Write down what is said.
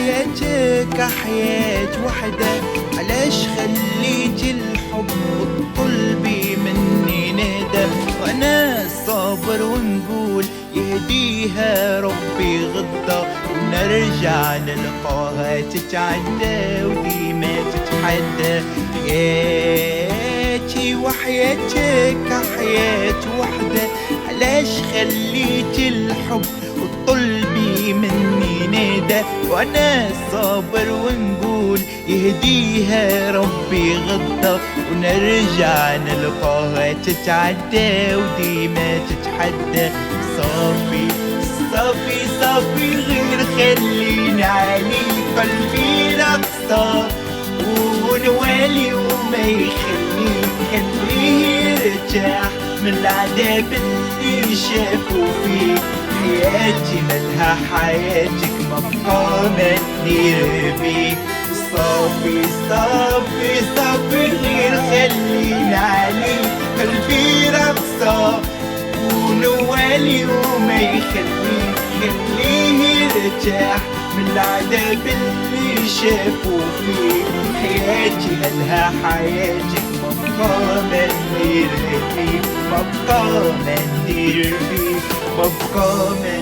وحياتك حياة وحدة، علاش خليت الحب والطلبي مني ندى؟ وانا صابر ونقول يهديها ربي غدا، ونرجع نلقاها تتعدى وديما تتحدى. حياتي وحياتك حياة وحدة، علاش خليت الحب والطلبي مني نادى؟ وانا صابر ونقول يهديها ربي غدا، ونرجع نلقاها تتعدى وديما تتحدى. صافي صافي صافي غير خلينا علي قلبي رقصة، ونوالي وما خليه يرتاح من العذاب اللي شافوا فيه. حياتي مالها حياتك مبقى ما ندير بيه. صافي صافي صافي غير خلينا علي قلبي رقصة، ونوالي وما خليه يرتاح من العذاب اللي شافوا فيه. حياتي مالها حياتك مبقى ما ندير بيه، مبقى ما ندير بيه، مبقى ما